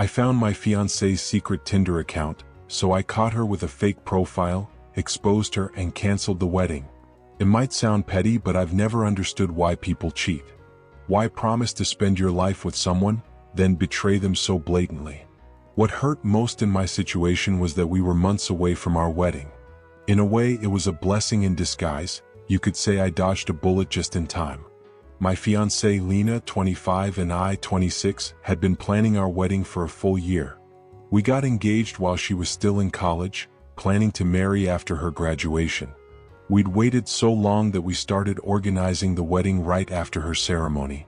I found my fiancée's secret Tinder account, so I caught her with a fake profile, exposed her and canceled the wedding. It might sound petty, but I've never understood why people cheat. Why promise to spend your life with someone, then betray them so blatantly? What hurt most in my situation was that we were months away from our wedding. In a way, it was a blessing in disguise. You could say I dodged a bullet just in time. My fiancée Lena, 25, and I, 26, had been planning our wedding for a full year. We got engaged while she was still in college, planning to marry after her graduation. We'd waited so long that we started organizing the wedding right after her ceremony.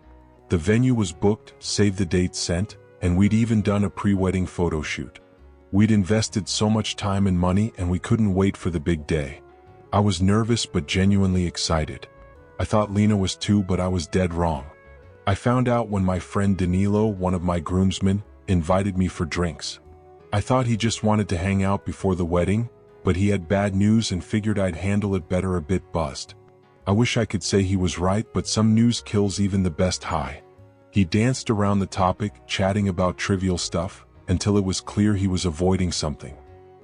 The venue was booked, save the date sent, and we'd even done a pre-wedding photo shoot. We'd invested so much time and money, and we couldn't wait for the big day. I was nervous but genuinely excited. I thought Lena was too, but I was dead wrong. I found out when my friend Danilo, one of my groomsmen, invited me for drinks. I thought he just wanted to hang out before the wedding, but he had bad news and figured I'd handle it better a bit buzzed. I wish I could say he was right, but some news kills even the best high. He danced around the topic, chatting about trivial stuff, until it was clear he was avoiding something.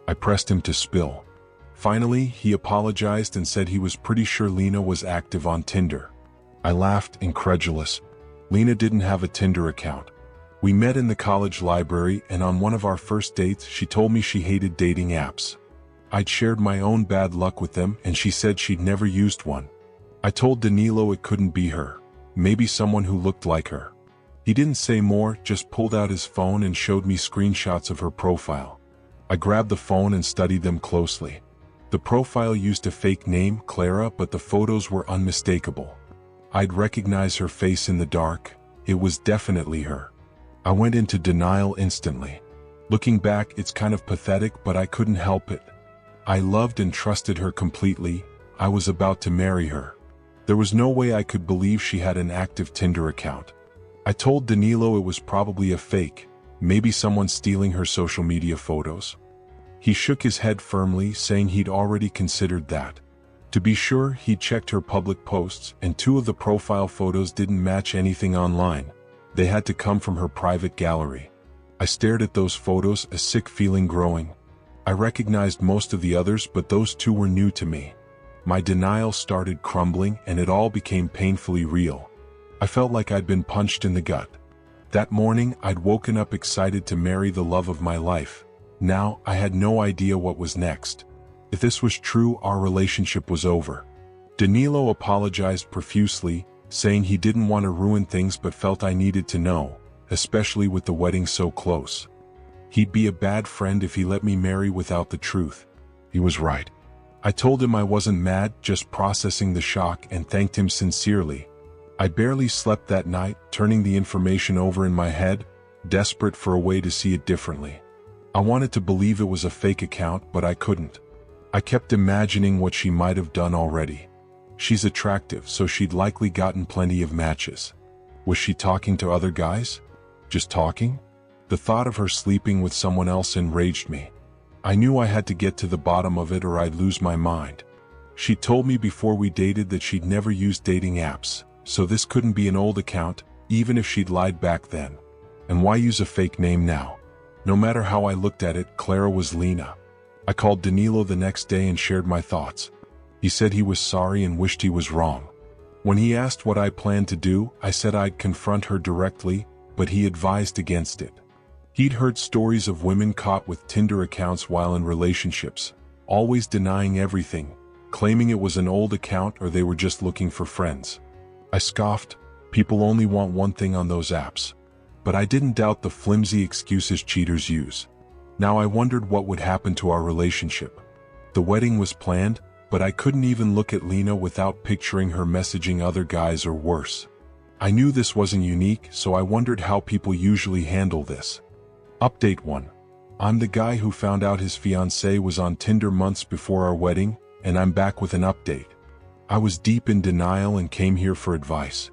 I pressed him to spill. Finally, he apologized and said he was pretty sure Lena was active on Tinder. I laughed, incredulous. Lena didn't have a Tinder account. We met in the college library, and on one of our first dates, she told me she hated dating apps. I'd shared my own bad luck with them, and she said she'd never used one. I told Danilo it couldn't be her. Maybe someone who looked like her. He didn't say more, just pulled out his phone and showed me screenshots of her profile. I grabbed the phone and studied them closely. The profile used a fake name, Clara, but the photos were unmistakable. I'd recognize her face in the dark. It was definitely her. I went into denial instantly. Looking back, it's kind of pathetic, but I couldn't help it. I loved and trusted her completely. I was about to marry her. There was no way I could believe she had an active Tinder account. I told Danilo it was probably a fake, maybe someone stealing her social media photos. He shook his head firmly, saying he'd already considered that. To be sure, he checked her public posts, and 2 of the profile photos didn't match anything online. They had to come from her private gallery. I stared at those photos, a sick feeling growing. I recognized most of the others, but those 2 were new to me. My denial started crumbling, and it all became painfully real. I felt like I'd been punched in the gut. That morning, I'd woken up excited to marry the love of my life. Now, I had no idea what was next. If this was true, our relationship was over. Danilo apologized profusely, saying he didn't want to ruin things but felt I needed to know, especially with the wedding so close. He'd be a bad friend if he let me marry without the truth. He was right. I told him I wasn't mad, just processing the shock, and thanked him sincerely. I barely slept that night, turning the information over in my head, desperate for a way to see it differently. I wanted to believe it was a fake account, but I couldn't. I kept imagining what she might have done already. She's attractive, so she'd likely gotten plenty of matches. Was she talking to other guys? Just talking? The thought of her sleeping with someone else enraged me. I knew I had to get to the bottom of it or I'd lose my mind. She told me before we dated that she'd never used dating apps, so this couldn't be an old account, even if she'd lied back then. And why use a fake name now? No matter how I looked at it, Clara was Lena. I called Danilo the next day and shared my thoughts. He said he was sorry and wished he was wrong. When he asked what I planned to do, I said I'd confront her directly, but he advised against it. He'd heard stories of women caught with Tinder accounts while in relationships, always denying everything, claiming it was an old account or they were just looking for friends. I scoffed. People only want one thing on those apps. But I didn't doubt the flimsy excuses cheaters use. Now I wondered what would happen to our relationship. The wedding was planned, but I couldn't even look at Lena without picturing her messaging other guys or worse. I knew this wasn't unique, so I wondered how people usually handle this. Update 1. I'm the guy who found out his fiancée was on Tinder months before our wedding, and I'm back with an update. I was deep in denial and came here for advice.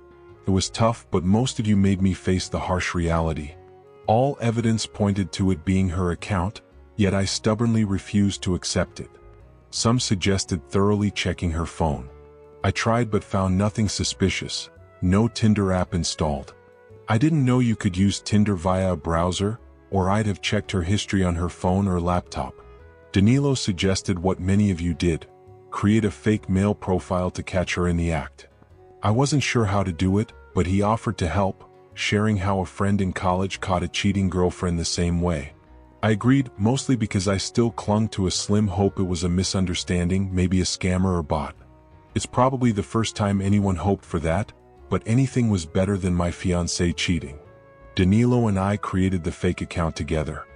It was tough, but most of you made me face the harsh reality. All evidence pointed to it being her account, yet I stubbornly refused to accept it. Some suggested thoroughly checking her phone. I tried but found nothing suspicious. No Tinder app installed. I didn't know you could use Tinder via a browser, or I'd have checked her history on her phone or laptop. Danilo suggested what many of you did: create a fake male profile to catch her in the act. I wasn't sure how to do it, but he offered to help, sharing how a friend in college caught a cheating girlfriend the same way. I agreed, mostly because I still clung to a slim hope it was a misunderstanding, maybe a scammer or bot. It's probably the first time anyone hoped for that, but anything was better than my fiancée cheating. Danilo and I created the fake account together.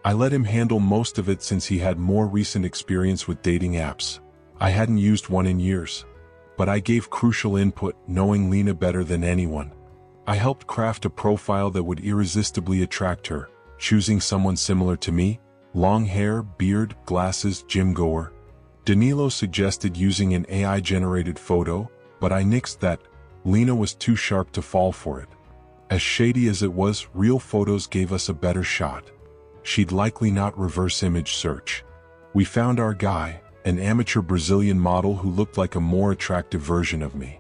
I let him handle most of it since he had more recent experience with dating apps. I hadn't used one in years. But I gave crucial input, knowing Lena better than anyone. I helped craft a profile that would irresistibly attract her, choosing someone similar to me: long hair, beard, glasses, gym goer. Danilo suggested using an AI-generated photo, but I nixed that. Lena was too sharp to fall for it. As shady as it was, real photos gave us a better shot. She'd likely not reverse image search. We found our guy, an amateur Brazilian model who looked like a more attractive version of me.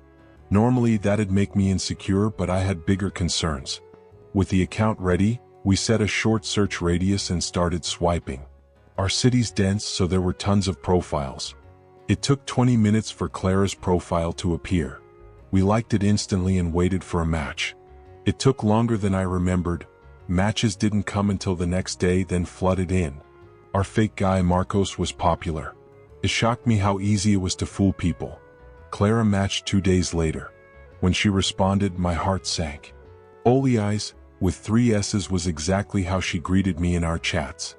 Normally that'd make me insecure, but I had bigger concerns. With the account ready, we set a short search radius and started swiping. Our city's dense, so there were tons of profiles. It took 20 minutes for Clara's profile to appear. We liked it instantly and waited for a match. It took longer than I remembered. Matches didn't come until the next day, then flooded in. Our fake guy Marcos was popular. It shocked me how easy it was to fool people. Clara matched 2 days later. When she responded, my heart sank. Oli Eyes, with 3 S's, was exactly how she greeted me in our chats.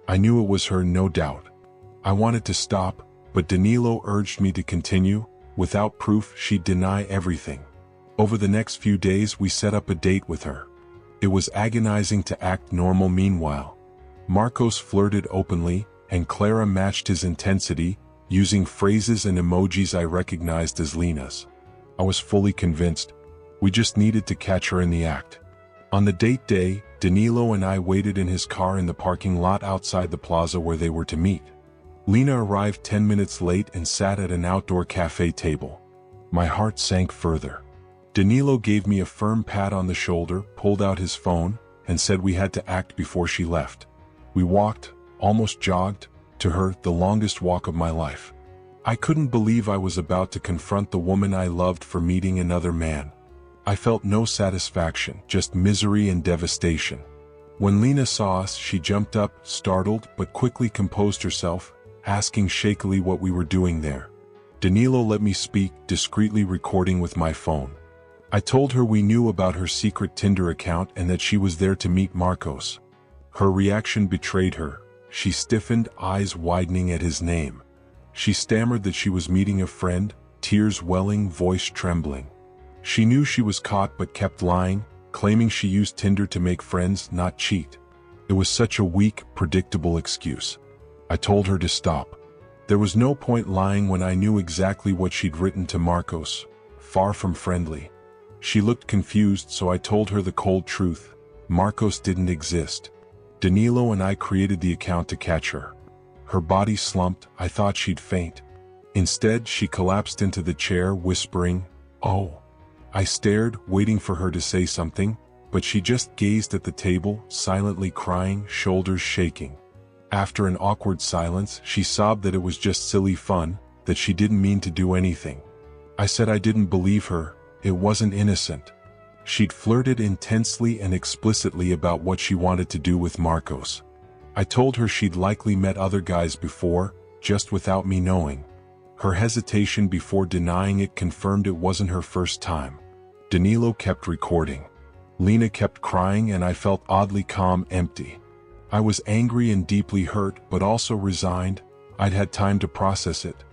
I knew it was her, no doubt. I wanted to stop, but Danilo urged me to continue. Without proof, she'd deny everything. Over the next few days, we set up a date with her. It was agonizing to act normal meanwhile. Marcos flirted openly, and Clara matched his intensity, using phrases and emojis I recognized as Lena's. I was fully convinced. We just needed to catch her in the act. On the date day, Danilo and I waited in his car in the parking lot outside the plaza where they were to meet. Lena arrived 10 minutes late and sat at an outdoor cafe table. My heart sank further. Danilo gave me a firm pat on the shoulder, pulled out his phone, and said we had to act before she left. We walked, almost jogged, to her, the longest walk of my life. I couldn't believe I was about to confront the woman I loved for meeting another man. I felt no satisfaction, just misery and devastation. When Lena saw us, she jumped up, startled, but quickly composed herself, asking shakily what we were doing there. Danilo let me speak, discreetly recording with my phone. I told her we knew about her secret Tinder account and that she was there to meet Marcos. Her reaction betrayed her. She stiffened, eyes widening at his name. She stammered that she was meeting a friend, tears welling, voice trembling. She knew she was caught but kept lying, claiming she used Tinder to make friends, not cheat. It was such a weak, predictable excuse. I told her to stop. There was no point lying when I knew exactly what she'd written to Marcos. Far from friendly. She looked confused, so I told her the cold truth. Marcos didn't exist. Danilo and I created the account to catch her. Her body slumped. I thought she'd faint. Instead, she collapsed into the chair, whispering, "Oh." I stared, waiting for her to say something, but she just gazed at the table, silently crying, shoulders shaking. After an awkward silence, she sobbed that it was just silly fun, that she didn't mean to do anything. I said I didn't believe her. It wasn't innocent. She'd flirted intensely and explicitly about what she wanted to do with Marcos. I told her she'd likely met other guys before, just without me knowing. Her hesitation before denying it confirmed it wasn't her first time. Danilo kept recording. Lena kept crying, and I felt oddly calm, empty. I was angry and deeply hurt, but also resigned. I'd had time to process it.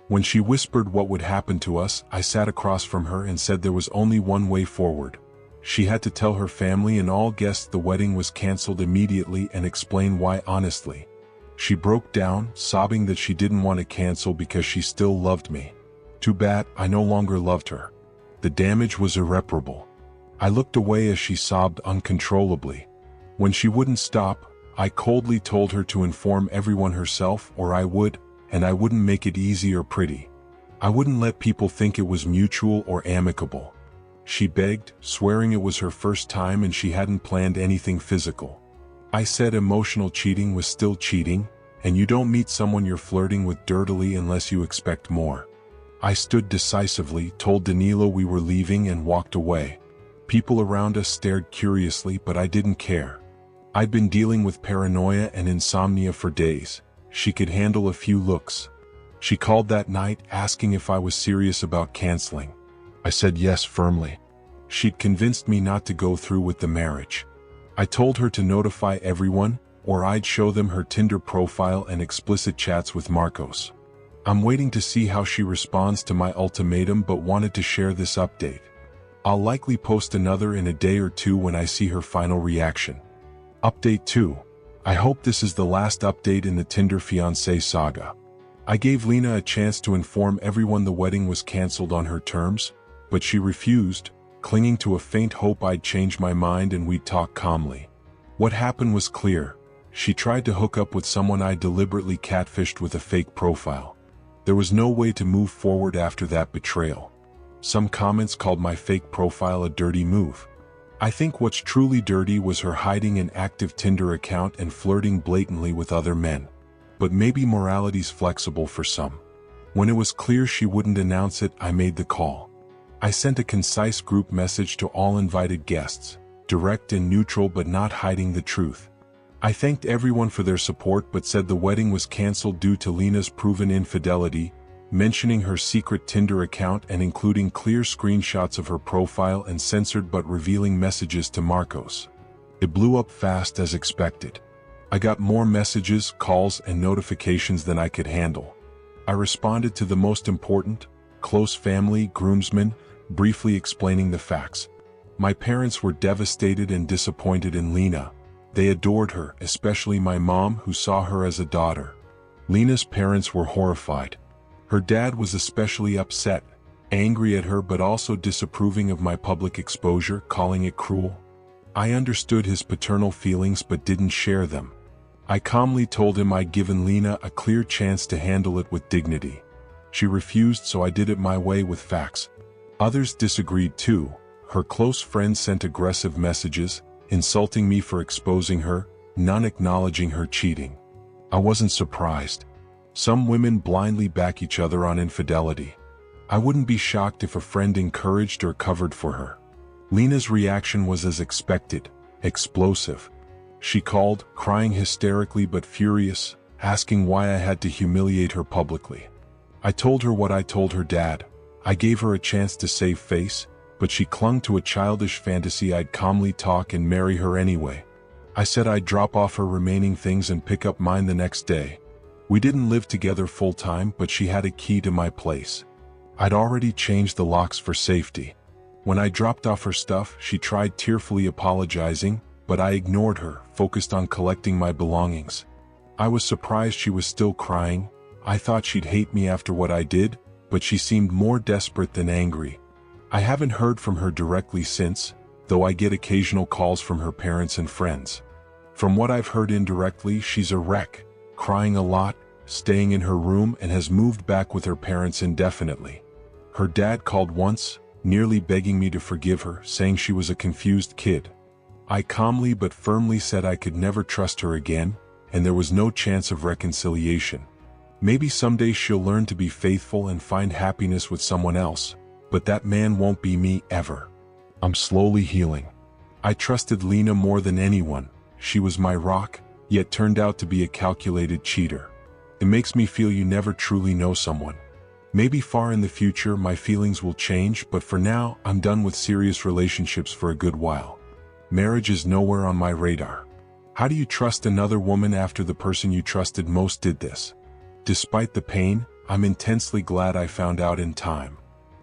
When she whispered what would happen to us, I sat across from her and said there was only one way forward. She had to tell her family and all guests the wedding was canceled immediately and explain why honestly. She broke down, sobbing that she didn't want to cancel because she still loved me. Too bad, I no longer loved her. The damage was irreparable. I looked away as she sobbed uncontrollably. When she wouldn't stop, I coldly told her to inform everyone herself, or I would, and I wouldn't make it easy or pretty. I wouldn't let people think it was mutual or amicable. She begged, swearing it was her first time and she hadn't planned anything physical. I said emotional cheating was still cheating, and you don't meet someone you're flirting with dirtily unless you expect more. I stood decisively, told Danilo we were leaving, and walked away. People around us stared curiously, but I didn't care. I'd been dealing with paranoia and insomnia for days. She could handle a few looks. She called that night, asking if I was serious about canceling. I said yes firmly. She'd convinced me not to go through with the marriage. I told her to notify everyone, or I'd show them her Tinder profile and explicit chats with Marcos. I'm waiting to see how she responds to my ultimatum, but wanted to share this update. I'll likely post another in a day or two when I see her final reaction. Update 2. I hope this is the last update in the Tinder Fiancée saga. I gave Lena a chance to inform everyone the wedding was cancelled on her terms, but she refused, clinging to a faint hope I'd change my mind and we'd talk calmly. What happened was clear. She tried to hook up with someone I deliberately catfished with a fake profile. There was no way to move forward after that betrayal. Some comments called my fake profile a dirty move. I think what's truly dirty was her hiding an active Tinder account and flirting blatantly with other men. But maybe morality's flexible for some. When it was clear she wouldn't announce it, I made the call. I sent a concise group message to all invited guests, direct and neutral but not hiding the truth. I thanked everyone for their support but said the wedding was cancelled due to Lena's proven infidelity, mentioning her secret Tinder account and including clear screenshots of her profile and censored but revealing messages to Marcos. It blew up fast as expected. I got more messages, calls, and notifications than I could handle. I responded to the most important, close family, groomsmen, briefly explaining the facts. My parents were devastated and disappointed in Lena. They adored her, especially my mom, who saw her as a daughter. Lena's parents were horrified. Her dad was especially upset, angry at her but also disapproving of my public exposure, calling it cruel. I understood his paternal feelings but didn't share them. I calmly told him I'd given Lena a clear chance to handle it with dignity. She refused, so I did it my way with facts. Others disagreed too. Her close friends sent aggressive messages, insulting me for exposing her, none acknowledging her cheating. I wasn't surprised. Some women blindly back each other on infidelity. I wouldn't be shocked if a friend encouraged or covered for her. Lena's reaction was as expected, explosive. She called, crying hysterically but furious, asking why I had to humiliate her publicly. I told her what I told her dad. I gave her a chance to save face, but she clung to a childish fantasy I'd calmly talk and marry her anyway. I said I'd drop off her remaining things and pick up mine the next day. We didn't live together full-time, but she had a key to my place. I'd already changed the locks for safety. When I dropped off her stuff, she tried tearfully apologizing, but I ignored her, focused on collecting my belongings. I was surprised she was still crying. I thought she'd hate me after what I did, but she seemed more desperate than angry. I haven't heard from her directly since, though I get occasional calls from her parents and friends. From what I've heard indirectly, she's a wreck, crying a lot, staying in her room, and has moved back with her parents indefinitely. Her dad called once, nearly begging me to forgive her, saying she was a confused kid. I calmly but firmly said I could never trust her again, and there was no chance of reconciliation. Maybe someday she'll learn to be faithful and find happiness with someone else, but that man won't be me ever. I'm slowly healing. I trusted Lena more than anyone. She was my rock, yet turned out to be a calculated cheater. It makes me feel you never truly know someone. Maybe far in the future my feelings will change, but for now I'm done with serious relationships for a good while. Marriage is nowhere on my radar. How do you trust another woman after the person you trusted most did this? Despite the pain, I'm intensely glad I found out in time.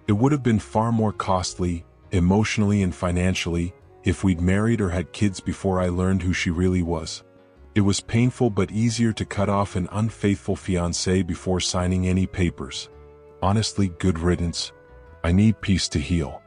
It would have been far more costly, emotionally and financially, if we'd married or had kids before I learned who she really was. It was painful but easier to cut off an unfaithful fiancé before signing any papers. Honestly, good riddance. I need peace to heal.